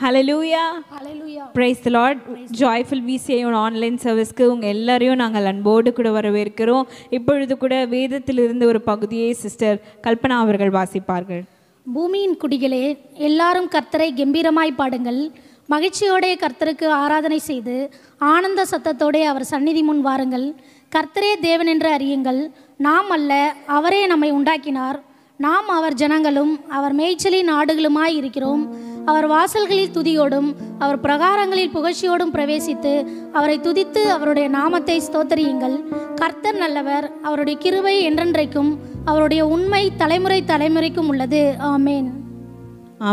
Hallelujah. Hallelujah. Praise the Lord. Joyful VCI online சர்வீஸ்க்கு உங்கள் எல்லாரையும் நாங்கள் அன்போடு கூட வரவேற்கிறோம். இப்பொழுது கூட வேதத்திலிருந்து ஒரு பகுதியை சிஸ்டர் கல்பனா அவர்கள் வாசிப்பார்கள். பூமியின் குடிகளே, எல்லாரும் கர்த்தரை கம்பீரமாய் பாடுங்கள். மகிழ்ச்சியோடைய கர்த்தருக்கு ஆராதனை செய்து ஆனந்த சத்தத்தோடே அவர் சந்நிதி முன் வாருங்கள். கர்த்தரே தேவன் என்று அறியுங்கள். நாம் அல்ல, அவரே நம்மை உண்டாக்கினார். நாம் அவர் ஜனங்களும் அவர் மேய்ச்சலின் ஆடுகளுமாய் இருக்கிறோம். அவர் வாசல்களில் துதியோடும் அவர் பிரகாரங்களில் புகழ்ச்சியோடும் பிரவேசித்து அவரை துதித்து அவருடைய நாமத்தை ஸ்தோத்தரியுங்கள். கர்த்தர் நல்லவர், அவருடைய கிருபை என்றென்றைக்கும், அவருடைய உண்மை தலைமுறை தலைமுறைக்கும் உள்ளது. ஆமேன்.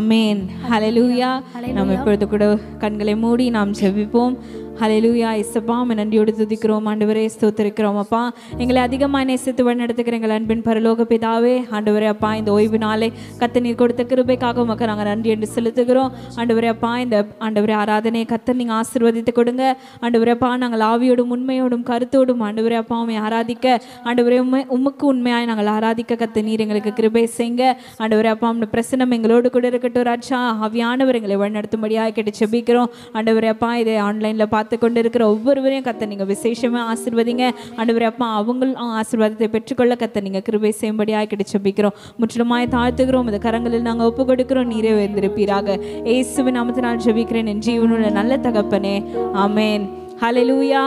ஆமேன். ஹல்லேலூயா. நாம் இப்பொழுது கூட கண்களை மூடி நாம் ஜெபிப்போம். ஹல்லேலூயா. இயேசுப்பா, நன்றியோடு துதிக்கிறோம் ஆண்டவரே, ஸ்தோத்திரிக்கிறோம் அப்பா. எங்களை அதிகமாக நேசித்து வழிநடத்துகிற எங்கள் அன்பின் பரலோக பிதாவே, ஆண்டவரே அப்பா, இந்த ஓய்வு நாளை கர்த்தர் நீர் கொடுத்த கிருபைக்காக உமக்கு நாங்கள் நன்றி என்று செலுத்துகிறோம். ஆண்டவரே அப்பா, இந்த ஆண்டவரே ஆராதனையை கர்த்தர் நீங்கள் ஆசீர்வதித்து கொடுங்க. ஆண்டவரே அப்பா, நாங்கள் ஆவியோடும் உண்மையோடும் கருத்தோடும் ஆண்டவரே அப்பா உண்மை ஆராதிக்க, ஆண்டவரே உமக்கு உண்மையாய் நாங்கள் ஆராதிக்க கர்த்தர் நீர் எங்களுக்கு கிருபை செய்யுங்க. ஆண்டவரே அப்பா, உம்முடைய பிரசன்னம் எங்களோடு கூட இருக்கட்டும் ராஜா. ஆவியானவர் எங்களை வழிநடத்தும்படியாக கேட்டு ஜெபிக்கிறோம். ஆண்டவரே அப்பா, இதை ஆன்லைனில் பார்த்து கொண்டு இருக்கிற ஒவ்வொருவரையும் கர்த்தர் நீங்கள் விசேஷமாக ஆசீர்வதிங்க. ஆண்டவரே அப்பா, அவங்களும் ஆசீர்வாதத்தை பெற்றுக்கொள்ள கர்த்தர் நீங்கள் கிருபை செய்யும்படியாக கேட்டு ஜெபிக்கிறோம். முற்றிலுமாய் தாழ்த்துகிறோம். இந்த கரங்களில் நாங்கள் ஒப்பு கொடுக்கிறோம். நீரே வந்திருப்பீராக. இயேசுவின் நாமத்தினால் ஜெபிக்கிறேன் என் ஜீவனுள்ள நல்ல தகப்பனே. ஆமேன். ஹல்லேலூயா.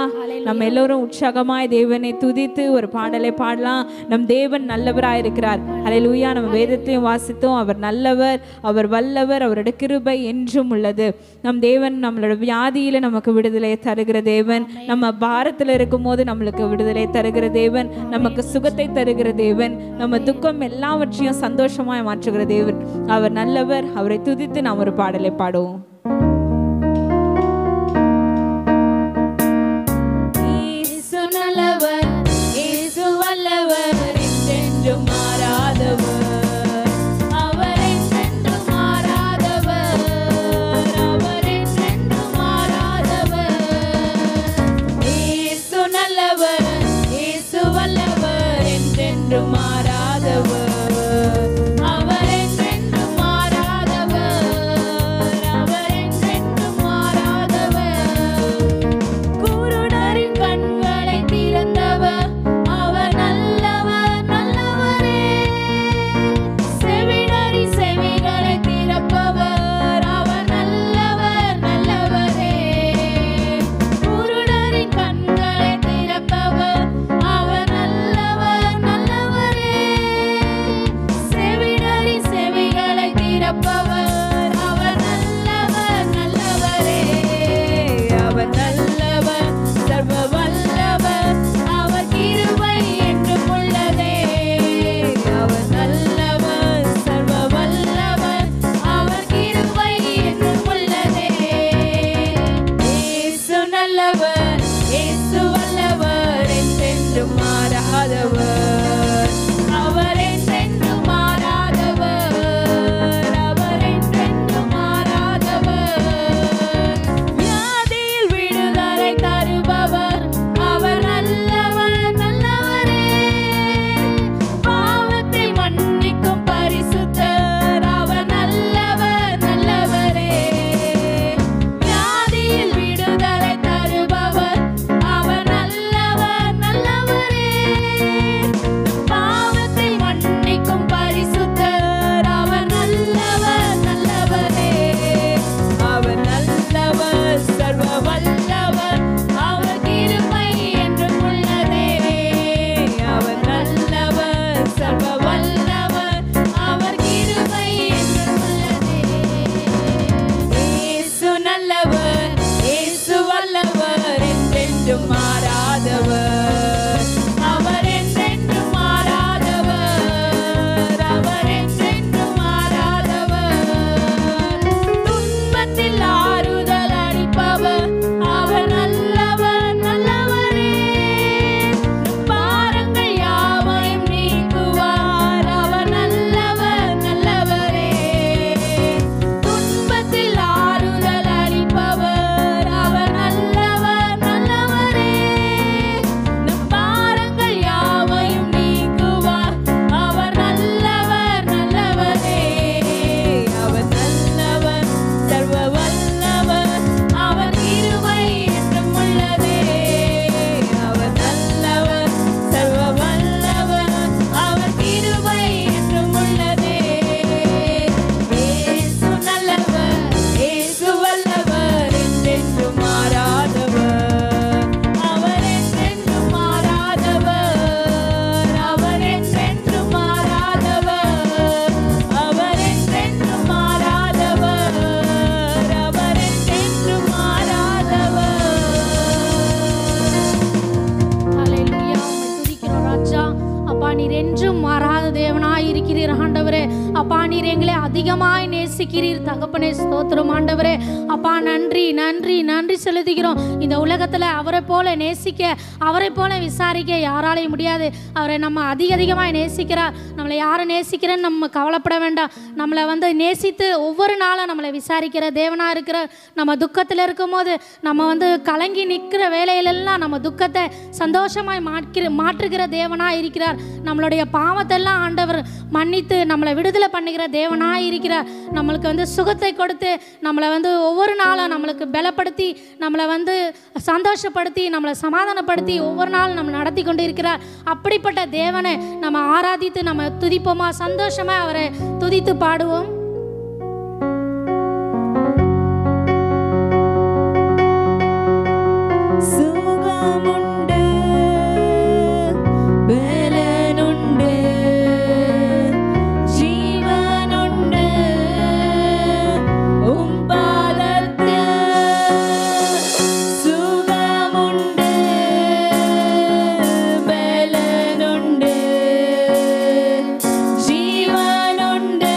நம்ம எல்லோரும் உற்சாகமாய் தேவனை துதித்து ஒரு பாடலை பாடலாம். நம் தேவன் நல்லவராய் இருக்கிறார். ஹல்லேலூயா. நம்ம வேதத்தையும் வாசித்தோம். அவர் நல்லவர், அவர் வல்லவர், அவருடைய கிருபை என்றும் உள்ளது. நம் தேவன் நம்மளோட வியாதியில நமக்கு விடுதலை தருகிற தேவன், நம்ம பாரத்தில் இருக்கும் போது நம்மளுக்கு விடுதலை தருகிற தேவன், நமக்கு சுகத்தை தருகிற தேவன், நம்ம துக்கம் எல்லாவற்றையும் சந்தோஷமாய் மாற்றுகிற தேவன். அவர் நல்லவர். அவரை துதித்து நாம் ஒரு பாடலை பாடுவோம். என்றும் மாறாத தேவனாய் இருக்கிறீர் ஆண்டவரே. அப்பா நீர் எங்களை அதிகமாய் நேசிக்கிறீர் தகப்பனே. ஸ்தோத்திரம் ஆண்டவரே. அப்பா நன்றி நன்றி நன்றி செலுத்துகிறோம். இந்த உலகத்தில் அவரை போல நேசிக்க, அவரை போல விசாரிக்க யாராலையும் முடியாது. அவரை நம்ம அதிகமாய் நேசிக்கிறார். நம்மளை யாரை நேசிக்கிறேன்னு நம்ம கவலைப்பட வேண்டாம். நம்மளை நேசித்து ஒவ்வொரு நாளும் நம்மளை விசாரிக்கிற தேவனாக இருக்கிற, நம்ம துக்கத்தில் இருக்கும்போது நம்ம கலங்கி நிற்கிற வேலையிலெல்லாம் நம்ம துக்கத்தை சந்தோஷமாய் மாற்றுகிற தேவனாக இருக்கிறார். நம்மளுடைய பாவத்தெல்லாம் ஆண்டவர் மன்னித்து நம்மளை விடுதலை பண்ணுகிற தேவனாக இருக்கிறார். நம்மளுக்கு சுகத்தை கொடுத்து நம்மளை ஒவ்வொரு நாளும் நம்மளுக்கு பலப்படுத்தி நம்மளை சந்தோஷப்படுத்தி நம்மளை சமாதானப்படுத்தி ஒவ்வொரு நாளும் நம்ம நடத்தி கொண்டு இருக்கிறார். அப்படிப்பட்ட தேவனை நம்ம ஆராதித்து நம்ம துதிப்போமா? சந்தோஷமா அவரை துதித்து பாடுவோம். சுகமுண்டு, பலனுண்டு, ஜீவனுண்டு உம் பாதத்தில். சுகமுண்டு, பலனுண்டு, ஜீவனுண்டு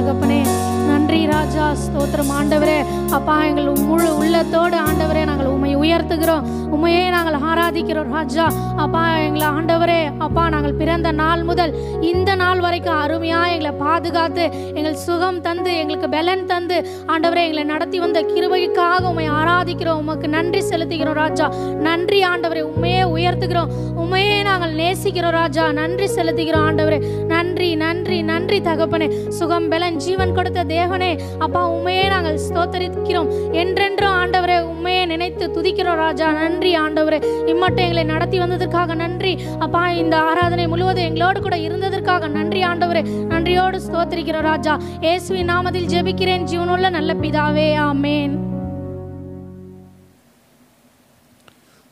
தகப்பனே. நன்றி ராஜா, ஸ்தோத்திரம் ஆண்டவரே. அப்பா, எங்கள் முழு உள்ளத்தோடு ஆண்டவரே நாங்கள் உம்மை உயர்த்துகிறோம், உம்மையே நாங்கள் ஆராதிக்கிறோம் ராஜா. அப்பா, எங்களை ஆண்டவரே அப்பா, நாங்கள் பிறந்த நாள் முதல் இந்த நாள் வரைக்கும் அருமையாக எங்களை பாதுகாத்து எங்கள் சுகம் தந்து எங்களுக்கு பலன் தந்து ஆண்டவரே எங்களை நடத்தி வந்த கிருபைக்காக உம்மை ஆராதிக்கிறோம். உமக்கு நன்றி செலுத்துகிறோம் ராஜா. நன்றி ஆண்டவரே, உண்மையே உயர்த்துகிறோம், உண்மையே நாங்கள் நேசிக்கிறோம் ராஜா. நன்றி செலுத்துகிறோம் ஆண்டவரே. நன்றி நன்றி நன்றி தகப்பனே. சுகம் பலன் ஜீவன் கொடுத்த தேவனே அப்பா, உண்மையே நாங்கள் ஸ்தோத்தரிக்கிறோம். என்றென்றும் ஆண்டவரே உண்மையை நினைத்து துதிக்கிறோம் ராஜா. நன்றி ஆண்டவரே, இம்மட்டும் எங்களை நடத்தி வந்ததற்காக நன்றி அப்பா. இந்த ஆராதனை முழுவதும் எங்களோடு கூட இருந்ததற்காக நன்றி ஆண்டவரே. நன்றியோடு ஸ்தோத்தரிக்கிறோம் ராஜா. இயேசுவின் நாமத்தில் ஜெபிக்கிறேன் ஜீவனுள்ள நல்ல பிதாவே, ஆமென்.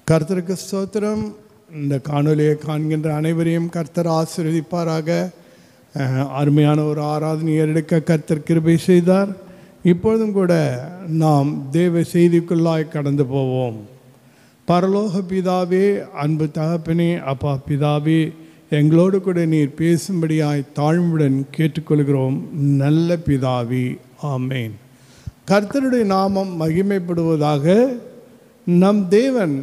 கர்த்தருக்கு ஸ்தோத்திரம். இந்த காணொலியை காண்கின்ற அனைவரையும் கர்த்தர் ஆசீர்வதிப்பாராக. அருமையான ஒரு ஆராதனை எடுக்க கர்த்தர் கிருபை செய்தார். இப்பொழுதும் கூட நாம் தேவ செய்திக்குள்ளாய் கடந்து போவோம். பரலோக பிதாவே, அன்பு தகப்பனே, அப்பா பிதாவே, எங்களோடு கூட நீர் பேசும்படியாய் தாழ்வுடன் கேட்டுக்கொள்கிறோம் நல்ல பிதாவே, ஆமேன். கர்த்தருடைய நாமம் மகிமைப்படுவதாக. நம் தேவன்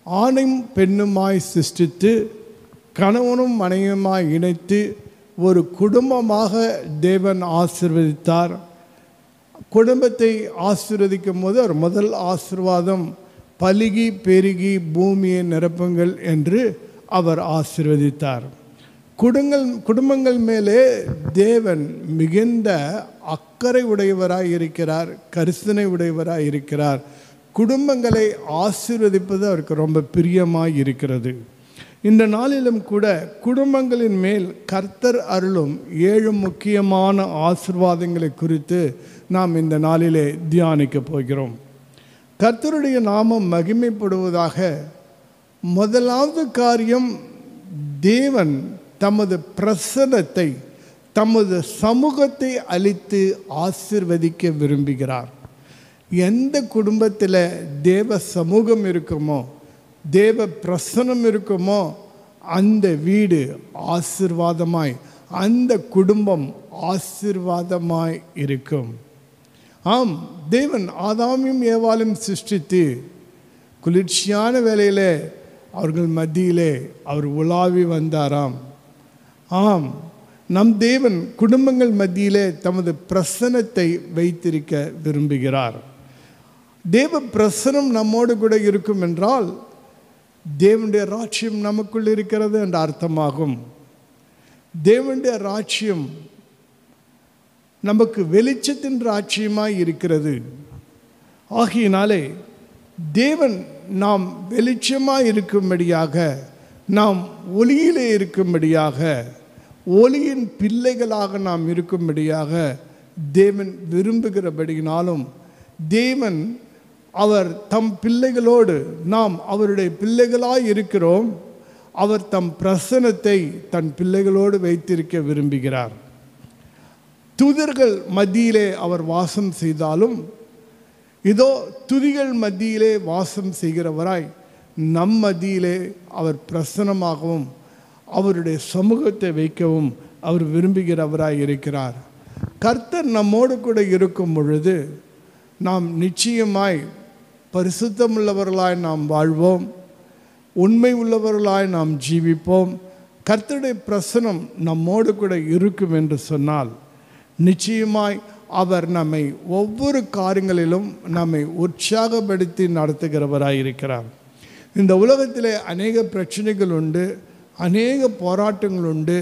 ஆணும் பெண்ணுமாய் சிருஷ்டித்து கணவனும் மனைவியுமாய் இணைத்து ஒரு குடும்பமாக தேவன் ஆசீர்வதித்தார். குடும்பத்தை ஆசீர்வதிக்கும் போது ஒரு முதல் ஆசீர்வாதம் பலுகி பெருகி பூமியை நிரப்புங்கள் என்று அவர் ஆசீர்வதித்தார். குடும்பங்கள் மேலே தேவன் மிகுந்த அக்கறை உடையவராய் இருக்கிறார், கரிசனை உடையவராய் இருக்கிறார். குடும்பங்களை ஆசீர்வதிப்பது அவருக்கு ரொம்ப பிரியமாய் இருக்கிறது. இந்த நாளிலும் கூட குடும்பங்களின் மேல் கர்த்தர் அருளும் 7 முக்கியமான ஆசீர்வாதங்களை குறித்து நாம் இந்த நாளிலே தியானிக்க போகிறோம். கர்த்தருடைய நாமம் மகிமைப்படுவதாக. முதலாவது காரியம், தேவன் தமது பிரசன்னத்தை, தமது சமூகத்தை அளித்து ஆசீர்வதிக்க விரும்புகிறார். எந்த குடும்பத்தில் தேவ சமூகம் இருக்குமோ, தேவ பிரசன்னம் இருக்குமோ, அந்த வீடு ஆசீர்வாதமாய், அந்த குடும்பம் ஆசீர்வாதமாய் இருக்கும். ஆம், தேவன் ஆதாமையும் ஏவாளையும் சிருஷ்டித்து குளிர்ச்சியான வேளையிலே அவர்கள் மத்தியிலே அவர் உலாவி வந்தாராம். ஆம், நம் தேவன் குடும்பங்கள் மத்தியிலே தமது பிரசன்னத்தை வைத்திருக்க விரும்புகிறார். தேவ பிரசன்னம் நம்மோடு கூட இருக்கும் என்றால் தேவனுடைய ராஜ்யம் நமக்குள் இருக்கிறது என்ற அர்த்தமாகும். தேவனுடைய ராஜ்யம் நமக்கு வெளிச்சத்தின் ராஜ்யமாய் இருக்கிறது. ஆகையினாலே தேவன் நாம் வெளிச்சமாய் இருக்கும்படியாக, நாம் ஒளியிலே இருக்கும்படியாக, ஒளியின் பிள்ளைகளாக நாம் இருக்கும்படியாக தேவன் விரும்புகிறபடினாலும், தேவன் அவர் தம் பிள்ளைகளோடு, நாம் அவருடைய பிள்ளைகளாய் இருக்கிறோம், அவர் தம் பிரசன்னத்தை தன் பிள்ளைகளோடு வைத்திருக்க விரும்புகிறார். தூதர்கள் மத்தியிலே அவர் வாசம் செய்தாலும், இதோ துதிகள் மத்தியிலே வாசம் செய்கிறவராய் நம் மத்தியிலே அவர் பிரசன்னமாகவும் அவருடைய சமூகத்தை வைக்கவும் அவர் விரும்புகிறவராய் இருக்கிறார். கர்த்தர் நம்மோடு கூட இருக்கும் பொழுது நாம் நிச்சயமாய் பரிசுத்தமுள்ளவர்களாய் நாம் வாழ்வோம், உண்மை உள்ளவர்களாய் நாம் ஜீவிப்போம். கர்த்தருடைய பிரசன்னம் நம்மோடு கூட இருக்கும் என்று சொன்னால் நிச்சயமாய் அவர் நம்மை ஒவ்வொரு காரியங்களிலும் நம்மை உற்சாகப்படுத்தி நடத்துகிறவராய் இருக்கிறார். இந்த உலகத்திலே அநேக பிரச்சனைகள் உண்டு, அநேக போராட்டங்கள் உண்டு,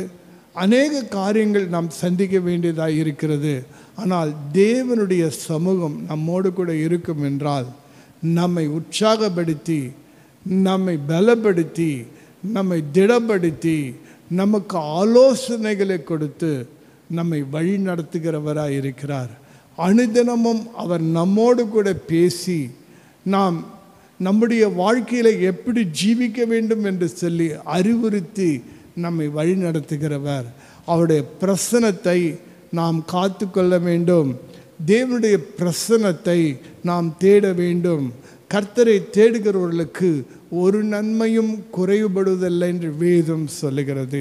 அநேக காரியங்கள் நாம் சந்திக்க வேண்டியதாக இருக்கிறது. ஆனால் தேவனுடைய சமூகம் நம்மோடு கூட இருக்கும் என்றால் நம்மை உற்சாகப்படுத்தி, நம்மை பலப்படுத்தி, நம்மை திடப்படுத்தி, நமக்கு ஆலோசனைகளை கொடுத்து நம்மை வழி நடத்துகிறவராக இருக்கிறார். அனுதினமும் அவர் நம்மோடு கூட பேசி நாம் நம்முடைய வாழ்க்கையில் எப்படி ஜீவிக்க வேண்டும் என்று சொல்லி அறிவுறுத்தி நம்மை வழி நடத்துகிறவர். அவருடைய பிரசன்னத்தை நாம் காத்து கொள்ள வேண்டும். தேவனுடைய பிரசன்னத்தை நாம் தேட வேண்டும். கர்த்தரை தேடுகிறவர்களுக்கு ஒரு நன்மையும் குறைவுபடுவதில்லை என்று வேதம் சொல்லுகிறது.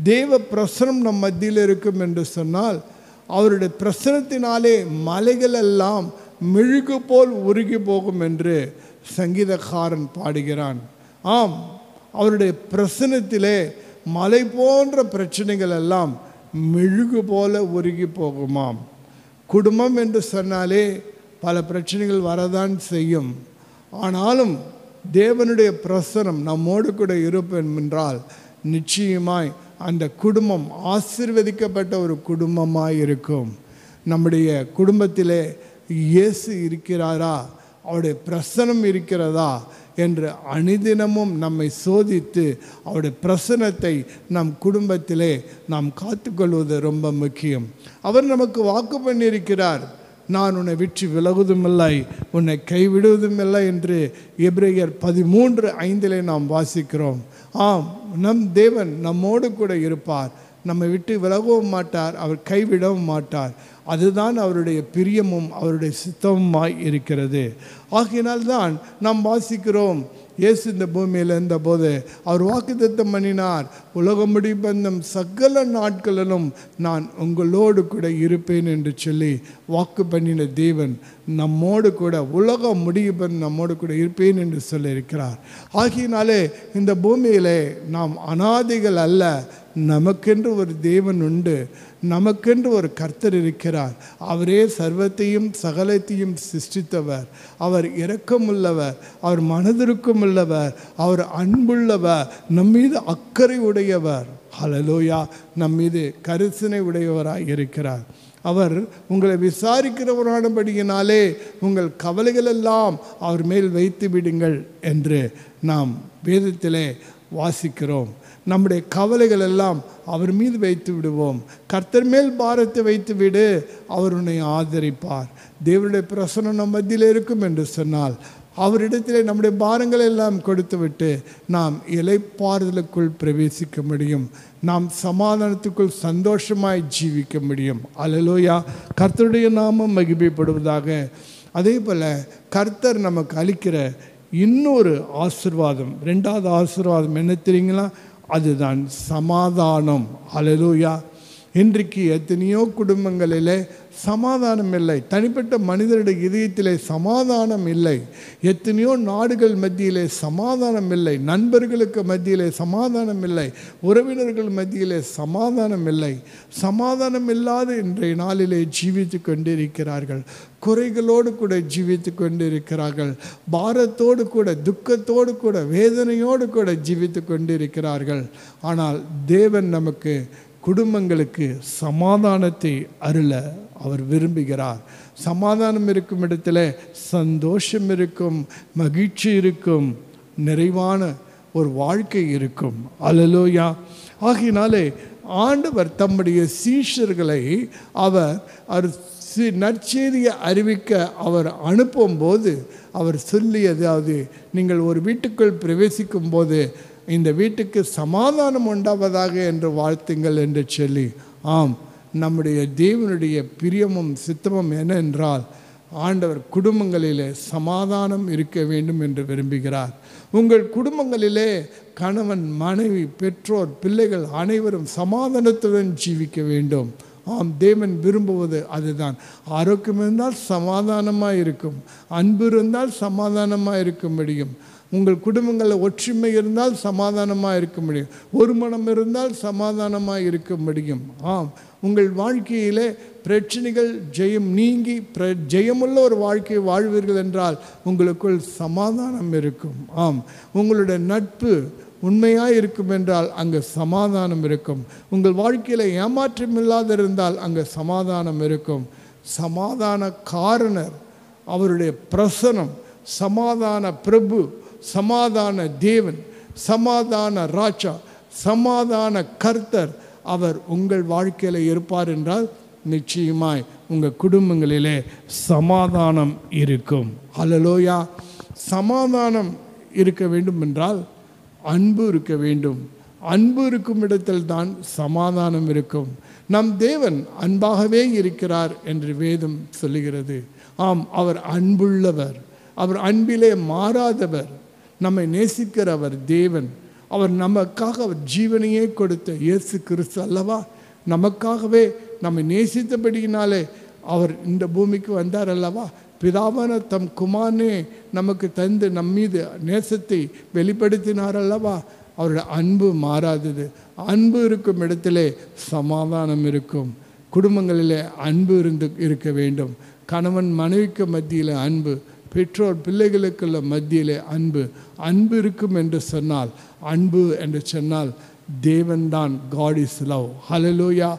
தேவ பிரசன்னம் நம் மத்தியில் இருக்கும் என்று சொன்னால் அவருடைய பிரசனத்தினாலே மலைகள் எல்லாம் மெழுகு போல் உருகி போகும் என்று சங்கீதக்காரன் பாடுகிறான். ஆம், அவருடைய பிரசனத்திலே மலை போன்ற பிரச்சனைகள் எல்லாம் மெழுகு போல உருகி போகுமாம். குடும்பம் என்று சொன்னாலே பல பிரச்சனைகள் வரதான் செய்யும். ஆனாலும் தேவனுடைய பிரசனம் நம்மோடு கூட இருப்பேன் என்றால் நிச்சயமாய் அந்த குடும்பம் ஆசீர்வதிக்கப்பட்ட ஒரு குடும்பமாய் இருக்கும். நம்முடைய குடும்பத்திலே இயேசு இருக்கிறாரா, அவருடைய பிரசனம் இருக்கிறதா என்று அனுதினமும் நம்மை சோதித்து அவருடைய பிரசனத்தை நம் குடும்பத்திலே நாம் காத்துக்கொள்வது ரொம்ப முக்கியம். அவர் நமக்கு வாக்கு பண்ணியிருக்கிறார், நான் உன்னை விட்டு விலகுவதுமில்லை, உன்னை கைவிடுவதுமில்லை என்று எபிரேயர் 13:5 நாம் வாசிக்கிறோம். ஆம், நம் தேவன் நம்மோடு கூட இருப்பார், நம்மை விட்டு விலகவும் மாட்டார், அவர் கைவிடவும் மாட்டார். அதுதான் அவருடைய பிரியமும் அவருடைய சித்தமுமாய் இருக்கிறது. ஆகையினால்தான் நாம் வாசிக்கிறோம், இயேசு இந்த பூமியில் இருந்தபோது அவர் வாக்குத்தத்தம் பண்ணினார், உலகம் முடிபந்தம் சகல நாட்களிலும் நான் உங்களோடு கூட இருப்பேன் என்று சொல்லி வாக்கு பண்ணின தேவன் நம்மோடு கூட உலகம் முடிபந்தம் நம்மோடு கூட இருப்பேன் என்று சொல்லியிருக்கிறார். ஆகையினாலே இந்த பூமியிலே நாம் அனாதைகள் அல்ல, நமக்கென்று ஒரு தேவன் உண்டு, நமக்கென்று ஒரு கர்த்தர் இருக்கிறார். அவரே சர்வத்தையும் சகலத்தையும் சிருஷ்டித்தவர், அவர் இரக்கமுள்ளவர், அவர் மனதிற்கும் உள்ளவர், அவர் அன்புள்ளவர், நம்மீது அக்கறை உடையவர். ஹல்லேலூயா, நம்மீது கரிசனை உடையவராய் இருக்கிறார். அவர் உங்களை விசாரிக்கிறவரானபடியினாலே உங்கள் கவலைகள் எல்லாம் அவர் மேல் வைத்து விடுங்கள் என்று நாம் வேதத்திலே வாசிக்கிறோம். நம்முடைய கவலைகள் எல்லாம் அவர் மீது வைத்து விடுவோம். கர்த்தர் மேல் பாரத்தை வைத்து விடு, அவர் உன்னை ஆதரிப்பார். தேவனுடைய பிரசன்னம் நம் மத்தியில் இருக்கும் என்று சொன்னால் அவரிடத்திலே நம்முடைய பாரங்களை எல்லாம் கொடுத்து விட்டு நாம் இளைப்பாறுதலுக்குள் பிரவேசிக்க முடியும், நாம் சமாதானத்துக்குள் சந்தோஷமாய் ஜீவிக்க முடியும். அல்லேலூயா, கர்த்தருடைய நாமம் மகிமைப்படுவதாக. அதே போல் கர்த்தர் நமக்கு அளிக்கிற இன்னொரு ஆசீர்வாதம், 2வது ஆசீர்வாதம் என்ன தெரியுங்களா? அதுதான் சமாதானம். அல்லேலூயா, இன்றைக்கு எத்தனையோ குடும்பங்களிலே சமாதானம் இல்லை, தனிப்பட்ட மனிதனுடைய இதயத்திலே சமாதானம் இல்லை, எத்தனையோ நாடுகள் மத்தியிலே சமாதானம் இல்லை, நண்பர்களுக்கு மத்தியிலே சமாதானம் இல்லை, உறவினர்கள் மத்தியிலே சமாதானம் இல்லை. சமாதானம் இல்லாத இன்றைய நாளிலே ஜீவித்து கொண்டிருக்கிறார்கள், குறைகளோடு கூட ஜீவித்து கொண்டிருக்கிறார்கள், பாரத்தோடு கூட துக்கத்தோடு கூட வேதனையோடு கூட ஜீவித்து கொண்டிருக்கிறார்கள். ஆனால் தேவன் நமக்கு குடும்பங்களுக்கு சமாதானத்தை அருள அவர் விரும்புகிறார். சமாதானம் இருக்கும் இடத்துல சந்தோஷம் இருக்கும், மகிழ்ச்சி இருக்கும், நிறைவான ஒரு வாழ்க்கை இருக்கும். அல்லேலூயா. ஆகையினாலே ஆண்டவர் தம்முடைய சீஷர்களை அவர் நற்செய்தியை அறிவிக்க அவர் அனுப்பும்போது அவர் சொல்லியது, அதாவது நீங்கள் ஒரு வீட்டுக்குள் பிரவேசிக்கும் போது இந்த வீட்டுக்கு சமாதானம் உண்டாவதாக என்று வாழ்த்துங்கள் என்று சொல்லி. ஆம், நம்முடைய தேவனுடைய பிரியமும் சித்தமும் என்னென்றால் ஆண்டவர் குடும்பங்களிலே சமாதானம் இருக்க வேண்டும் என்று விரும்புகிறார். உங்கள் குடும்பங்களிலே கணவன், மனைவி, பெற்றோர், பிள்ளைகள் அனைவரும் சமாதானத்துடன் ஜீவிக்க வேண்டும். ஆம், தேவன் விரும்புவது அதுதான். ஆரோக்கியம் இருந்தால் சமாதானமாக இருக்கும், அன்பு இருந்தால் சமாதானமாக இருக்க முடியும். உங்கள் குடும்பங்களில் ஒற்றுமை இருந்தால் சமாதானமாக இருக்க முடியும், ஒரு மனம் இருந்தால் சமாதானமாக இருக்க முடியும். ஆம், உங்கள் வாழ்க்கையிலே பிரச்சனைகள் ஜெயம் நீங்கி ஜெயமுள்ள ஒரு வாழ்க்கையை வாழ்வீர்கள் என்றால் உங்களுக்குள் சமாதானம் இருக்கும். ஆம், உங்களுடைய நட்பு உண்மையாக இருக்கும் என்றால் அங்கே சமாதானம் இருக்கும். உங்கள் வாழ்க்கையில் ஏமாற்றம் இல்லாத இருந்தால் அங்கே சமாதானம் இருக்கும். சமாதான காரணர், அவருடைய பிரசனம், சமாதான பிரபு, சமாதான தேவன், சமாதான ராஜா, சமாதான கர்த்தர் அவர் உங்கள் வாழ்க்கையில் இருப்பார் என்றால் நிச்சயமாய் உங்கள் குடும்பங்களிலே சமாதானம் இருக்கும். அல்லேலூயா. சமாதானம் இருக்க வேண்டும் என்றால் அன்பு இருக்க வேண்டும். அன்பு இருக்கும் இடத்தில் தான் சமாதானம் இருக்கும். நம் தேவன் அன்பாகவே இருக்கிறார் என்று வேதம் சொல்லுகிறது. ஆம், அவர் அன்புள்ளவர், அவர் அன்பிலே மாறாதவர், நம்மை நேசிக்கிறவர் தேவன். அவர் நமக்காக அவர் ஜீவனையே கொடுத்த இயேசு கிறிஸ்து அல்லவா? நமக்காகவே நம்மை நேசித்தபடியினாலே அவர் இந்த பூமிக்கு வந்தார் அல்லவா. பிதாவான தம் குமாரனே நமக்கு தந்து நம் மீது நேசத்தை வெளிப்படுத்தினார் அல்லவா. அவருடைய அன்பு மாறாதது. அன்பு இருக்கும் இடத்திலே சமாதானம் இருக்கும். குடும்பங்களிலே அன்பு இருக்க வேண்டும். கணவன் மனைவிக்கு மத்தியில் அன்பு, பெற்றோர் பிள்ளைகளுக்குள்ள மத்தியிலே அன்பு இருக்கும் என்று சொன்னால், அன்பு என்று சொன்னால் தேவன்தான். God is love. ஹல்லேலூயா.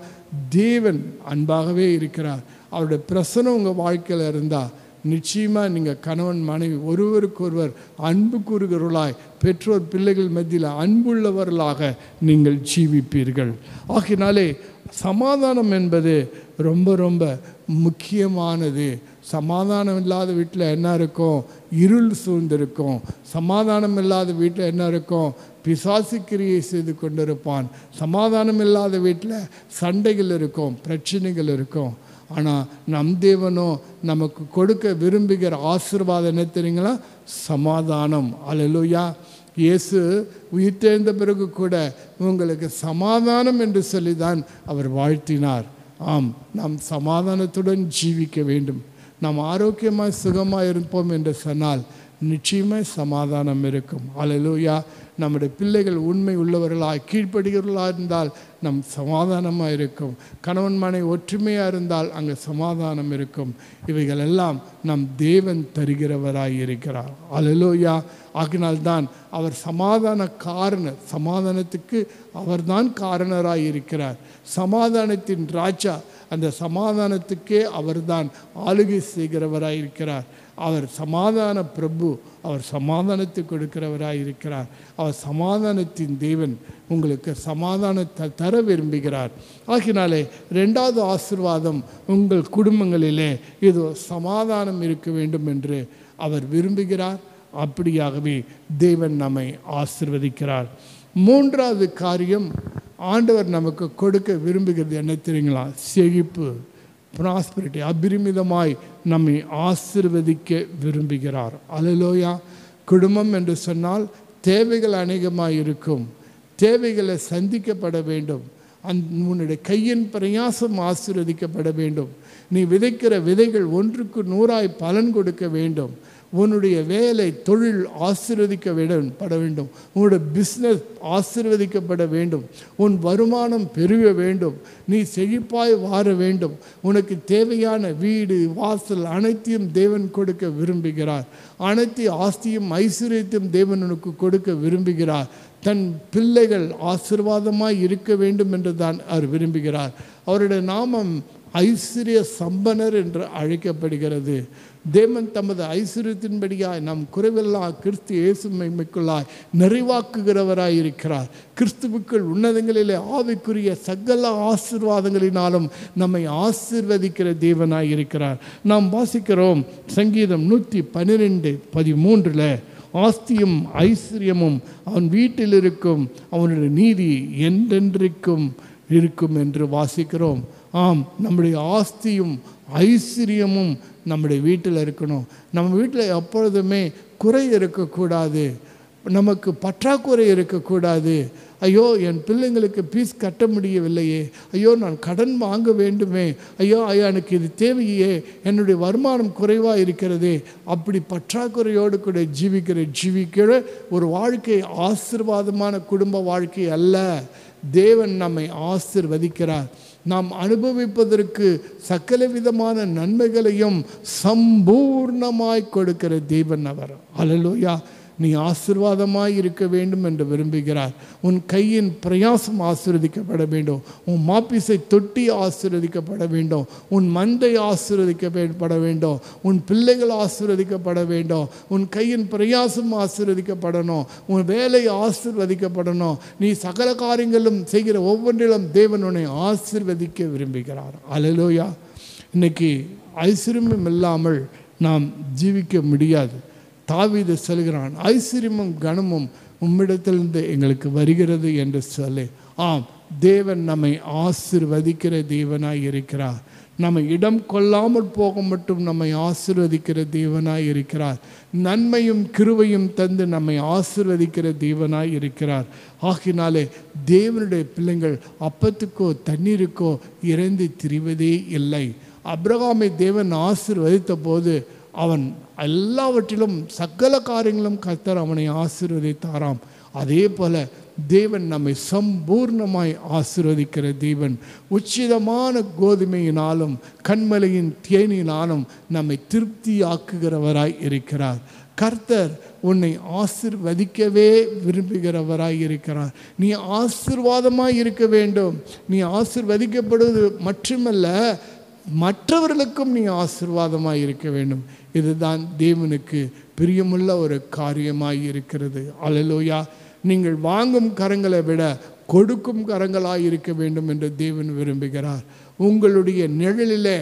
தேவன் அன்பாகவே இருக்கிறார். அவருடைய பிரசனம் உங்கள் வாழ்க்கையில் இருந்தால் நிச்சயமாக நீங்கள் கணவன் மனைவி ஒருவருக்கொருவர் அன்பு கூறுகிறவர்களாய், பெற்றோர் பிள்ளைகள் மத்தியில் அன்புள்ளவர்களாக நீங்கள் ஜீவிப்பீர்கள். ஆகினாலே சமாதானம் என்பது ரொம்ப ரொம்ப முக்கியமானது. சமாதானம் இல்லாத வீட்டில் என்ன இருக்கும்? இருள் சூழ்ந்திருக்கும். சமாதானம் இல்லாத வீட்டில் என்ன இருக்கும்? பிசாசு கிரியை செய்து கொண்டிருப்பான். சமாதானம் இல்லாத வீட்டில் சண்டைகள் இருக்கும், பிரச்சனைகள் இருக்கும். ஆனால் நம் தேவனோ நமக்கு கொடுக்க விரும்புகிற ஆசீர்வாதம் என்ன தெரியுங்களா? சமாதானம். அல்லேலூயா. இயேசு உயிர்த்தெழுந்த பிறகு கூட உங்களுக்கு சமாதானம் என்று சொல்லி தான் அவர் வாழ்த்தினார். ஆம், நாம் சமாதானத்துடன் ஜீவிக்க வேண்டும். நாம் ஆரோக்கியமாக சுகமாக இருப்போம் என்று சொன்னால் நிச்சயமாக சமாதானம் இருக்கும். அல்லேலூயா. நம்முடைய பிள்ளைகள் உண்மை உள்ளவர்களாக கீழ்ப்படுகிறவர்களாக இருந்தால் நம் சமாதானமாக இருக்கும். கணவன் மனைவி ஒற்றுமையாக இருந்தால் அங்கே சமாதானம் இருக்கும். இவைகள் எல்லாம் நம் தேவன் தருகிறவராய் இருக்கிறார். அல்லேலூயா. ஆகினால்தான் அவர் சமாதானத்துக்கு அவர்தான் காரணராய் இருக்கிறார். சமாதானத்தின் ராஜா. அந்த சமாதானத்துக்கே அவர்தான் ஆளுகை செய்கிறவராய் இருக்கிறார். அவர் சமாதான பிரபு. அவர் சமாதானத்தை கொடுக்கிறவராய் இருக்கிறார். அவர் சமாதானத்தின் தேவன். உங்களுக்கு சமாதானத்தை தர விரும்புகிறார். ஆகினாலே 2வது ஆசீர்வாதம், உங்கள் குடும்பங்களிலே இது சமாதானம் இருக்க வேண்டும் என்று அவர் விரும்புகிறார். அப்படியாகவே தேவன் நம்மை ஆசீர்வதிக்கிறார். 3வது காரியம், ஆண்டவர் நமக்கு கொடுக்க விரும்புகிறது என்ன தெரியுங்களா? செழிப்பு, ப்ராஸ்பரிட்டி. அபரிமிதமாய் நம்மை ஆசீர்வதிக்க விரும்புகிறார். அல்லேலூயா. குடும்பம் என்று சொன்னால் தேவைகள் அநேகமாக இருக்கும். தேவைகளை சந்திக்கப்பட வேண்டும். உன்னுடைய கையின் பிரயாசம் ஆசீர்வதிக்கப்பட வேண்டும். நீ விதைக்கிற விதைகள் 1க்கு 100ஆய் பலன் கொடுக்க வேண்டும். உன்னுடைய வேலை தொழில் ஆசீர்வதிக்கப்பட வேண்டும். உன்னுடைய பிஸ்னஸ் ஆசீர்வதிக்கப்பட வேண்டும். உன் வருமானம் பெருக வேண்டும். நீ செழிப்பாய் வாழ வேண்டும். உனக்கு தேவையான வீடு வாசல் அனைத்தையும் தேவன் கொடுக்க விரும்புகிறார். அனைத்து ஆஸ்தியும் ஐஸ்வர்யத்தையும் தேவன் உனக்கு கொடுக்க விரும்புகிறார். தன் பிள்ளைகள் ஆசீர்வாதமாய் இருக்க வேண்டும் என்று தான் அவர் விரும்புகிறார். அவருடைய நாமம் ஐஸ்வர்ய சம்பனர் என்று அழைக்கப்படுகிறது. தேவன் தமது ஐஸ்வர்யத்தின்படியாய் நம் குறைவெல்லாம் கிறிஸ்து இயேசுக்குள்ளாய் நிறைவாக்குகிறவராய் இருக்கிறார். கிறிஸ்துவுக்குள் உன்னதங்களிலே ஆவிக்குரிய சகல ஆசீர்வாதங்களினாலும் நம்மை ஆசீர்வதிக்கிற தேவனாய் இருக்கிறார். நாம் வாசிக்கிறோம் சங்கீதம் 112:13, ஆஸ்தியும் ஐஸ்வர்யமும் அவன் வீட்டில் இருக்கும், அவனுடைய நீதி என்றென்றைக்கும் இருக்கும் என்று வாசிக்கிறோம். ஆம், நம்முடைய ஆஸ்தியும் ஐஸ்வர்யமும் நம்முடைய வீட்டில் இருக்கணும். நம்ம வீட்டில் எப்பொழுதுமே குறை இருக்கக்கூடாது. நமக்கு பற்றாக்குறை இருக்கக்கூடாது. ஐயோ, என் பிள்ளைங்களுக்கு ஃபீஸ் கட்ட முடியவில்லையே, ஐயோ நான் கடன் வாங்க வேண்டுமே, ஐயோ எனக்கு இது தேவையே, என்னுடைய வருமானம் குறைவாக இருக்கிறதே, அப்படி பற்றாக்குறையோடு கூட ஜீவிக்கிற ஒரு வாழ்க்கை ஆசீர்வாதமான குடும்ப வாழ்க்கை அல்ல. தேவன் நம்மை ஆசீர்வதிக்கிறார். நாம் அனுபவிப்பதற்கு சகல விதமான நன்மைகளையும் சம்பூர்ணமாய் கொடுக்கிற தேவன் அவர். அல்லேலூயா. நீ ஆசீர்வாதமாய் இருக்க வேண்டும் என்று விரும்புகிறார். உன் கையின் பிரயாசம் ஆசீர்வதிக்கப்பட வேண்டும். உன் மாப்பிசை தொட்டி ஆசீர்வதிக்கப்பட வேண்டும். உன் மந்தை ஆசீர்வதிக்கப்பட வேண்டும். உன் பிள்ளைகள் ஆசீர்வதிக்கப்பட வேண்டும். உன் கையின் பிரயாசம் ஆசீர்வதிக்கப்படணும். உன் வேலை ஆசீர்வதிக்கப்படணும். நீ சகல காரியங்களும் செய்கிற ஒவ்வொன்றிலும் தேவன் உன்னை ஆசீர்வதிக்க விரும்புகிறார். அல்லேலூயா. இன்னைக்கு ஐஸ்வர்யம் இல்லாமல் நாம் ஜீவிக்க முடியாது. தாவீது சொல்கிறான், ஐஸ்வர்யமும் கனமும் உம்மிடத்திலிருந்து எங்களுக்கு வருகிறது என்று சொல்லி. ஆம், தேவன் நம்மை ஆசீர்வதிக்கிற தேவனாய் இருக்கிறார். நம்மை இடம் கொள்ளாமல் போக மட்டும் நம்மை ஆசீர்வதிக்கிற தேவனாய் இருக்கிறார். நன்மையும் கிருபையும் தந்து நம்மை ஆசீர்வதிக்கிற தேவனாய் இருக்கிறார். ஆகினாலே தேவனுடைய பிள்ளைகள் அப்பத்துக்கோ தண்ணீருக்கோ இறைந்து திரிவதே இல்லை. அபிரகாமை தேவன் ஆசீர்வதித்த போது அவன் எல்லாவற்றிலும் சகல காரியங்களும் கர்த்தர் அவனை ஆசீர்வதித்தாராம். அதே போல தேவன் நம்மை சம்பூர்ணமாய் ஆசீர்வதிக்கிற தேவன். உச்சிதமான கோதுமையினாலும் கண்மலையின் தேனினாலும் நம்மை திருப்தியாக்குகிறவராய் இருக்கிறார். கர்த்தர் உன்னை ஆசீர்வதிக்கவே விரும்புகிறவராய் இருக்கிறார். நீ ஆசீர்வாதமாய் இருக்க வேண்டும். நீ ஆசீர்வதிக்கப்படுவது மட்டுமல்ல, மற்றவர்களுக்கும் நீ ஆசீர்வாதமாய் இருக்க வேண்டும். இதுதான் தேவனுக்கு பிரியமுள்ள ஒரு காரியமாய் இருக்கிறது. அல்லேலூயா. நீங்கள் வாங்கும் கரங்களை விட கொடுக்கும் கரங்களாய் இருக்க வேண்டும் என்று தேவன் விரும்புகிறார். உங்களுடைய நிழலிலே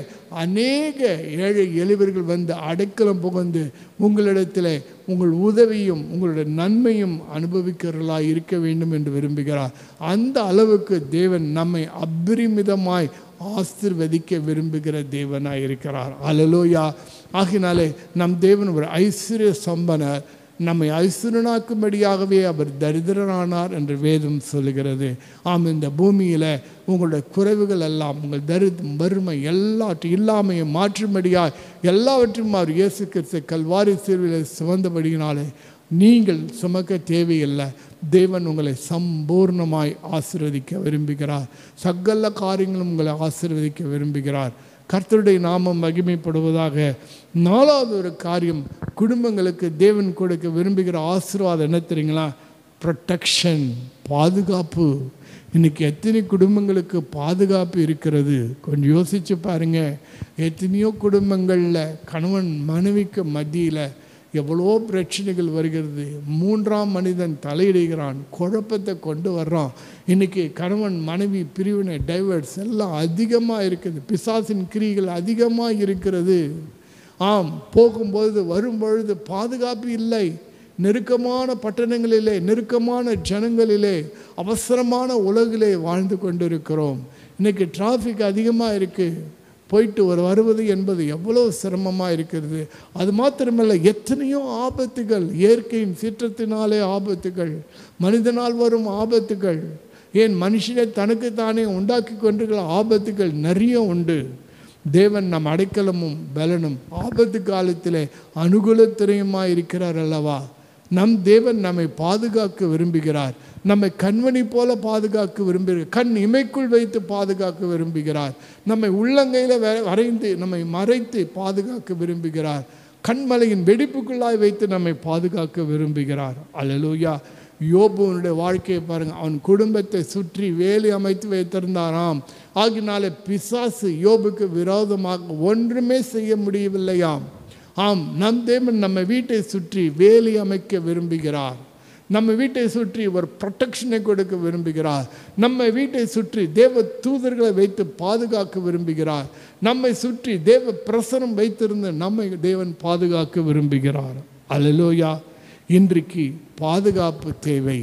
அநேக ஏழை எளியவர்கள் வந்து அடைக்கலம் புகுந்து உங்களிடத்தில் உங்கள் உதவியும் உங்களுடைய நன்மையும் அனுபவிக்கிறவர்களாய் இருக்க வேண்டும் என்று விரும்புகிறார். அந்த அளவுக்கு தேவன் நம்மை அபரிமிதமாய் ஆசீர்வதிக்க விரும்புகிற தேவனாய் இருக்கிறார். அல்லேலூயா. ஆகினாலே நம் தேவன் ஒரு ஐஸ்வர்ய சம்பனர். நம்மை ஐஸ்வர்யனாக்கும்படியாகவே அவர் தரித்திரனானார் என்று வேதம் சொல்லுகிறது. ஆம், இந்த பூமியில் உங்களுடைய குறைவுகள் எல்லாம், உங்கள் தரித்திரம், வறுமை எல்லாவற்றையும் இல்லாமையை மாற்றும்படியாக எல்லாவற்றையும் அவர் இயேசு கிறிஸ்து கல்வாரி சிலுவையில் சுமந்தபடியினாலே நீங்கள் சுமக்க தேவையில்லை. தேவன் உங்களை சம்பூர்ணமாய் ஆசீர்வதிக்க விரும்புகிறார். சகல காரியங்களும் உங்களை ஆசீர்வதிக்க விரும்புகிறார். கர்த்தருடைய நாமம் மகிமைப்படுவதாக. நாலாவது ஒரு காரியம், குடும்பங்களுக்கு தேவன் கொடுக்க விரும்புகிற ஆசீர்வாதம் என்ன தெரியுங்களா? ப்ரொடெக்ஷன், பாதுகாப்பு. இன்றைக்கி எத்தனை குடும்பங்களுக்கு பாதுகாப்பு இருக்கிறது? கொஞ்சம் யோசித்து பாருங்கள். எத்தனையோ குடும்பங்களில் கணவன் மனைவிக்கு மத்தியில் எவ்வளோ பிரச்சனைகள் வருகிறது. மூன்றாம் மனிதன் தலையிடுகிறான், குழப்பத்தை கொண்டு வர்றான். இன்றைக்கி கணவன் மனைவி பிரிவினை, டைவர்ஸ் எல்லாம் அதிகமாக இருக்குது. பிசாசின் கிரிகள் அதிகமாக இருக்கிறது. ஆம், போகும்பொழுது வரும்பொழுது பாதுகாப்பு இல்லை. நெருக்கமான பட்டணங்களிலே, நெருக்கமான ஜனங்களிலே, அவசரமான உலகிலே வாழ்ந்து கொண்டிருக்கிறோம். இன்றைக்கி டிராஃபிக் அதிகமாக இருக்குது. போயிட்டு வருவது என்பது எவ்வளோ சிரமமாக இருக்கிறது. அது மாத்திரமல்ல, எத்தனையோ ஆபத்துகள், இயற்கையின் சீற்றத்தினாலே ஆபத்துகள், மனிதனால் வரும் ஆபத்துகள், ஏன் மனுஷனை தனக்குத்தானே உண்டாக்கி கொண்டிருக்கிற ஆபத்துகள் நிறைய உண்டு. தேவன் நம் அடைக்கலமும் பலனும் ஆபத்து காலத்தில் அனுகூலத்திரையுமாக இருக்கிறார் அல்லவா? நம் தேவன் நம்மை பாதுகாக்க விரும்புகிறார். நம்மை கண்மணி போல பாதுகாக்க விரும்புகிறார். கண் இமைக்குள் வைத்து பாதுகாக்க விரும்புகிறார். நம்மை உள்ளங்கையில் வரைந்து நம்மை மறைத்து பாதுகாக்க விரும்புகிறார். கண்மலையின் வெடிப்புக்குள்ளாய் வைத்து நம்மை பாதுகாக்க விரும்புகிறார். அல்லேலூயா. யோபுனுடைய வாழ்க்கையை பாருங்கள். அவன் குடும்பத்தை சுற்றி வேலி அமைத்து வைத்திருந்தாராம். ஆகினாலே பிசாசு யோபுக்கு விரோதமாக ஒன்றுமே செய்ய முடியவில்லையாம். ஆம், நம் தேவன் நம்ம வீட்டை சுற்றி வேலி அமைக்க விரும்புகிறார். நம்ம வீட்டை சுற்றி ஒரு ப்ரொடெக்ஷனை கொடுக்க விரும்புகிறார். நம்ம வீட்டை சுற்றி தேவ தூதர்களை வைத்து பாதுகாக்க விரும்புகிறார். நம்மை சுற்றி தேவ பிரசனம் வைத்திருந்து நம்மை தேவன் பாதுகாக்க விரும்புகிறார். அல்லேலூயா. இன்றைக்கு பாதுகாப்பு தேவை.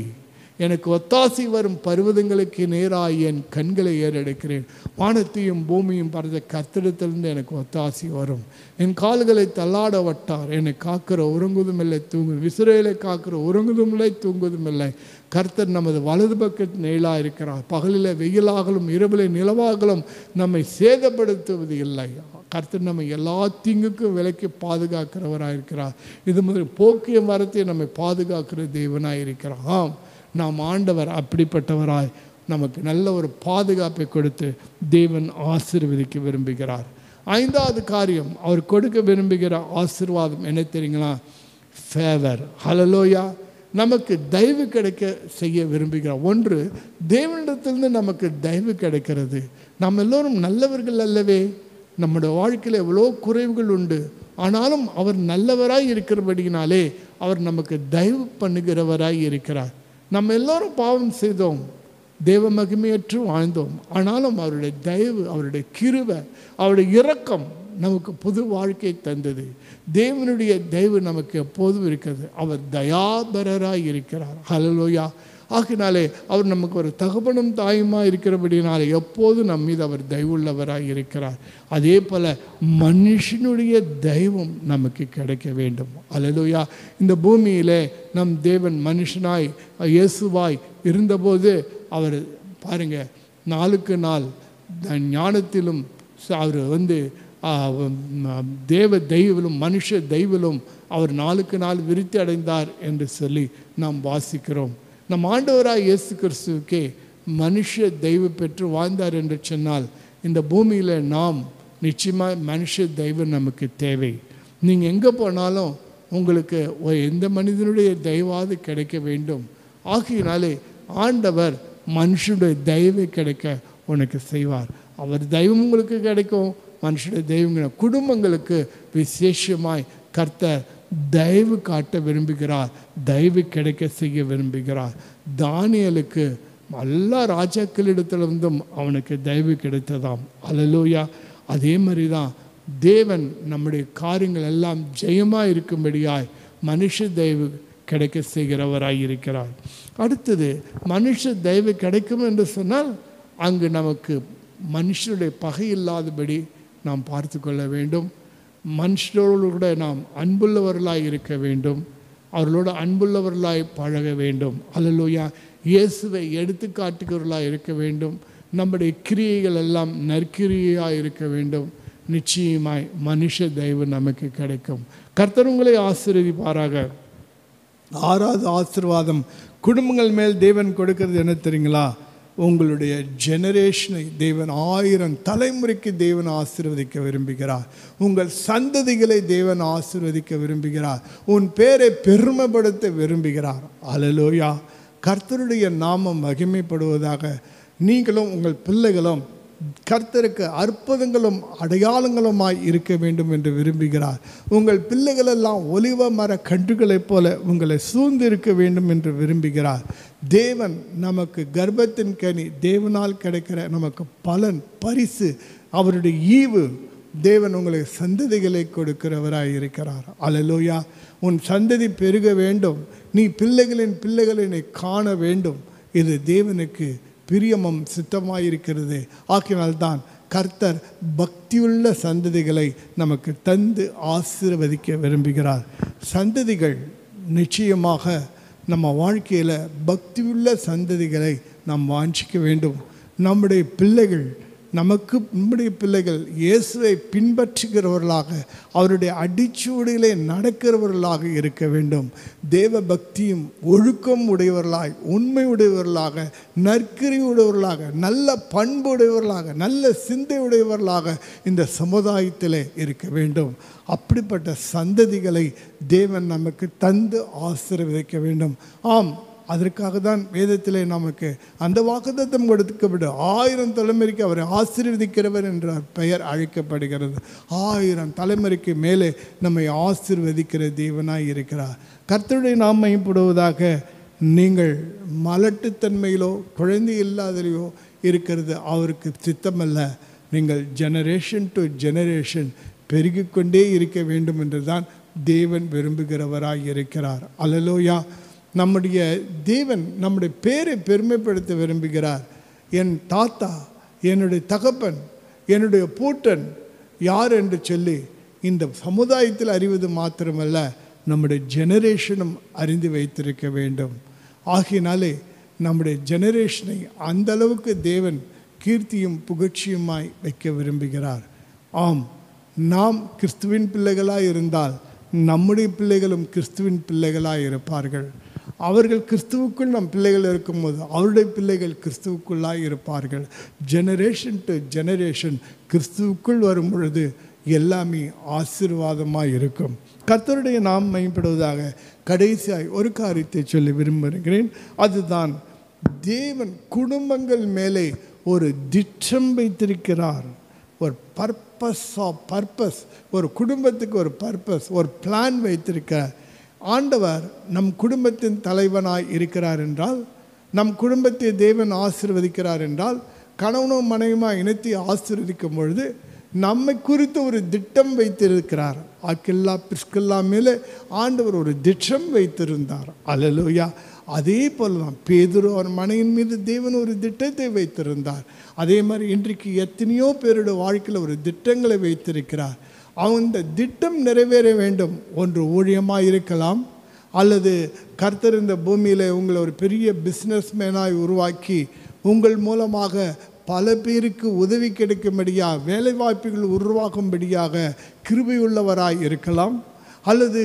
எனக்கு ஒத்தாசி வரும் பர்வதங்களுக்கு நேராக என் கண்களை ஏறெடுக்கிறேன். வானத்தையும் பூமியும் பறந்த கர்த்தரிடத்திலிருந்து எனக்கு ஒத்தாசி வரும். என் கால்களை தள்ளாட வட்டார். என்னை காக்கிற உறங்குவதும் இல்லை, தூங்குவதும். இஸ்ரவேலை காக்கிற உறங்குவதும் இல்லை, தூங்குவதும் இல்லை. கர்த்தர் நமது வலது பக்கத்து நிழலாக இருக்கிறார். பகலில் வெயிலாகலும் இரவிலே நிலவாகலும் நம்மை சேதப்படுத்துவது இல்லை. கர்த்தர் நம்மை எல்லா தீங்குக்கும் விலக்கி பாதுகாக்கிறவராக இருக்கிறார். இது முதல் போக்கிய மரத்தை நம்மை பாதுகாக்கிற தேவனாக இருக்கிறார். நாம் ஆண்டவர் அப்படிப்பட்டவராய் நமக்கு நல்ல ஒரு பாதுகாப்பை கொடுத்து தேவன் ஆசீர்வதிக்க விரும்புகிறார். ஐந்தாவது காரியம், அவர் கொடுக்க விரும்புகிற ஆசீர்வாதம் என்ன தெரியுங்களா? ஃபேவர். ஹல்லேலூயா. நமக்கு தயவு கிடைக்க செய்ய விரும்புகிறார். ஒன்று, தேவனிடத்திலிருந்து நமக்கு தயவு கிடைக்கிறது. நம்ம எல்லோரும் நல்லவர்கள் அல்லவே? நம்முடைய வாழ்க்கையில் எவ்வளோ குறைவுகள் உண்டு. ஆனாலும் அவர் நல்லவராய் இருக்கிறபடினாலே அவர் நமக்கு தயவு பண்ணுகிறவராய் இருக்கிறார். நம்ம எல்லோரும் பாவம் செய்தோம், தேவ மகிமையற்று வாழ்ந்தோம். ஆனாலும் அவருடைய தயவு, அவருடைய கிருபை, அவருடைய இரக்கம் நமக்கு புது வாழ்க்கை தந்தது. தேவனுடைய தயவு நமக்கு எப்போதும் இருக்கிறது. அவர் தயாபரராய் இருக்கிறார். ஹல்லேலூயா. ஆகினாலே அவர் நமக்கு ஒரு தகப்பனும் தாயுமாக இருக்கிறபடினாலே எப்போதும் நம் மீது அவர் தயவுள்ளவராக இருக்கிறார். அதே போல் மனுஷனுடைய தெய்வம் நமக்கு கிடைக்க வேண்டும். அல்லேலூயா. இந்த பூமியிலே நம் தேவன் மனுஷனாய் இயேசுவாய் இருந்தபோது அவர் பாருங்க, நாளுக்கு நாள் ஞானத்திலும் அவர் தேவ தெய்விலும் மனுஷ தெய்விலும் அவர் நாளுக்கு நாள் விருத்தி அடைந்தார் என்று சொல்லி நாம் வாசிக்கிறோம். நம் ஆண்டவராய் இயேசு கிறிஸ்துவுக்கே மனுஷ தெய்வ பெற்று வாழ்ந்தார் என்று சொன்னால் இந்த பூமியில் நாம் நிச்சயமாக மனுஷ தெய்வம் நமக்கு தேவை. நீங்கள் எங்கே போனாலும் உங்களுக்கு எந்த மனிதனுடைய தெய்வாவது கிடைக்க வேண்டும். ஆகையினாலே ஆண்டவர் மனுஷனுடைய தெய்வம் கிடைக்க உனக்கு செய்வார். அவர் தெய்வம் உங்களுக்கு கிடைக்கும். மனுஷனுடைய தெய்வம் குடும்பங்களுக்கு விசேஷமாய் கர்த்தர் தயவு காட்ட விரும்புகிறார், தயவு கிடைக்க செய்ய விரும்புகிறார். தானியேலுக்கு எல்லா ராஜாக்களிடத்திலிருந்தும் அவனுக்கு தயவு கிடைத்ததாம். அல்லேலூயா. அதே மாதிரி தான் தேவன் நம்முடைய காரியங்கள் எல்லாம் ஜெயமாக இருக்கும்படியாய் மனுஷ தயவு கிடைக்க செய்கிறவராய் இருக்கிறார். அடுத்தது மனுஷ தயவு கிடைக்கும் என்று சொன்னால் அங்கு நமக்கு மனுஷனுடைய பகை இல்லாதபடி நாம் பார்த்து கொள்ள வேண்டும். மனுஷரோடு கூட நாம் அன்புள்ளவர்களாய் இருக்க வேண்டும், அவர்களோடு அன்புள்ளவர்களாய் பழக வேண்டும். அல்லேலூயா. இயேசுவை எடுத்துக்காட்டுகிறவர்களாய் இருக்க வேண்டும். நம்முடைய கிரியைகள் எல்லாம் நற்கிரியாக இருக்க வேண்டும். நிச்சயமாய் மனுஷ தயவு நமக்கு கிடைக்கும். கர்த்தர் உங்களை ஆசீர்வதிப்பாராக. 6வது ஆசீர்வாதம் குடும்பங்கள் மேல் தேவன் கொடுக்கிறது என்ன தெரியுங்களா? உங்களுடைய ஜெனரேஷனை தேவன் 1000 தலைமுறைக்கு தேவன் ஆசீர்வதிக்க விரும்புகிறார். உங்கள் சந்ததிகளை தேவன் ஆசீர்வதிக்க விரும்புகிறார். உன் பேரை பெருமைப்படுத்த விரும்புகிறார். அல்லேலூயா. கர்த்தருடைய நாமம் மகிமைப்படுவதாக. நீங்களும் உங்கள் பிள்ளைகளும் கர்த்தருக்கு அற்புதங்களும் அடையாளங்களுமாய் இருக்க வேண்டும் என்று விரும்புகிறார். உங்கள் பிள்ளைகளெல்லாம் ஒலிவ மர கன்றுகளைப் போல உங்களை சூழ்ந்து இருக்க வேண்டும் என்று விரும்புகிறார். தேவன் நமக்கு கர்ப்பத்தின் கனி, தேவனால் கிடைக்கிற நமக்கு பலன், பரிசு, அவருடைய ஈவு. தேவன் உங்களுக்கு சந்ததிகளை கொடுக்கிறவராய் இருக்கிறார். அல்லேலூயா. உன் சந்ததி பெருக வேண்டும், நீ பிள்ளைகளின் பிள்ளைகளை நீ காண வேண்டும். இது தேவனுக்கு பிரியமும் சித்தமாயிருக்கிறது. ஆக்கினால்தான் கர்த்தர் பக்தியுள்ள சந்ததிகளை நமக்கு தந்து ஆசீர்வதிக்க விரும்புகிறார். சந்ததிகள் நிச்சயமாக நம்ம வாழ்க்கையில் பக்தியுள்ள சந்ததிகளை நாம் வாஞ்சிக்க வேண்டும். நம்முடைய பிள்ளைகள் நம்முடைய பிள்ளைகள் இயேசுவை பின்பற்றுகிறவர்களாக, அவருடைய அடிச்சுவடியிலே நடக்கிறவர்களாக இருக்க வேண்டும். தேவ பக்தியும் ஒழுக்கம் உடையவர்களாய், உண்மை உடையவர்களாக, நற்கிரி உடையவர்களாக, நல்ல பண்பு உடையவர்களாக, நல்ல சிந்தை உடையவர்களாக இந்த சமுதாயத்திலே இருக்க வேண்டும். அப்படிப்பட்ட சந்ததிகளை தேவன் நமக்கு தந்து ஆசீர்வதிக்க வேண்டும். ஆம், அதற்காக தான் வேதத்திலே நமக்கு அந்த வாக்குத்தத்தம் கொடுக்கப்பட்டு 1000 தலைமுறைக்கு அவரை ஆசீர்வதிக்கிறவர் என்ற பெயர் அழைக்கப்படுகிறது. 1000 தலைமுறைக்கு மேலே நம்மை ஆசீர்வதிக்கிற தேவனாய் இருக்கிறார். கர்த்தருடைய நாமம் மகிமைப்படுவதாக. நீங்கள் மலட்டுத்தன்மையிலோ குழந்தை இல்லாதலையோ இருக்கிறது அவருக்கு சித்தமல்ல. நீங்கள் ஜெனரேஷன் டு ஜெனரேஷன் பெருகிக்கொண்டே இருக்க வேண்டும் என்று தான் தேவன் விரும்புகிறவராய் இருக்கிறார். அல்லேலூயா. நம்முடைய தேவன் நம்முடைய பேரை பெருமைப்படுத்த விரும்புகிறார். என் தாத்தா, என்னுடைய தகப்பன், என்னுடைய பூட்டன் யார் என்று சொல்லி இந்த சமுதாயத்தில் அறிவது மாத்திரமல்ல, நம்முடைய ஜெனரேஷனும் அறிந்து வைத்திருக்க வேண்டும். ஆகினாலே நம்முடைய ஜெனரேஷனை அந்த அளவுக்கு தேவன் கீர்த்தியும் புகழ்ச்சியுமாய் வைக்க விரும்புகிறார். ஆம், நாம் கிறிஸ்துவின் பிள்ளைகளாய் இருந்தால் நம்முடைய பிள்ளைகளும் கிறிஸ்துவின் பிள்ளைகளாய் இருப்பார்கள். அவர்கள் கிறிஸ்துவுக்குள் நம் பிள்ளைகள் இருக்கும்போது அவருடைய பிள்ளைகள் கிறிஸ்துவுக்குள்ளாய் இருப்பார்கள். ஜெனரேஷன் டு ஜெனரேஷன் கிறிஸ்துவுக்குள் வரும் பொழுது எல்லாமே ஆசீர்வாதமாக இருக்கும். கர்த்தருடைய நாம் மகிமைப்படுவதாக. கடைசியாய் ஒரு காரியத்தை சொல்லி விரும்புகிறேன். அதுதான் தேவன் குடும்பங்கள் மேலே ஒரு திட்டம் வைத்திருக்கிறார். ஒரு பர்பஸ், ஒரு குடும்பத்துக்கு ஒரு பர்பஸ், ஒரு பிளான் வைத்திருக்கிறார். ஆண்டவர் நம் குடும்பத்தின் தலைவனாய் இருக்கிறார் என்றால், நம் குடும்பத்தை தேவன் ஆசீர்வதிக்கிறார் என்றால், கணவனும் மனைவியுமாய் இணைத்து ஆசீர்வதிக்கும் பொழுது நம்மை குறித்து ஒரு திட்டம் வைத்திருக்கிறார். ஆக்கில்லா பிஸ்கில்லா மேலே ஆண்டவர் ஒரு திட்டம் வைத்திருந்தார். அல்லேலூயா. அதே போல தான் பேதுரு அவர் மனையின் மீது தேவன் ஒரு திட்டத்தை வைத்திருந்தார். அதே மாதிரி இன்றைக்கு எத்தனையோ பேருடைய வாழ்க்கையில் ஒரு திட்டங்களை வைத்திருக்கிறார். அந்த திட்டம் நிறைவேற வேண்டும். ஒன்று ஊழியமாக இருக்கலாம், அல்லது கர்த்தர் இந்த பூமியில் உங்களை ஒரு பெரிய பிஸ்னஸ் மேனாய் உருவாக்கி உங்கள் மூலமாக பல பேருக்கு உதவி கிடைக்கும்படியாக, வேலைவாய்ப்புகள் உருவாக்கும்படியாக கிருபையுள்ளவராய் இருக்கலாம். அல்லது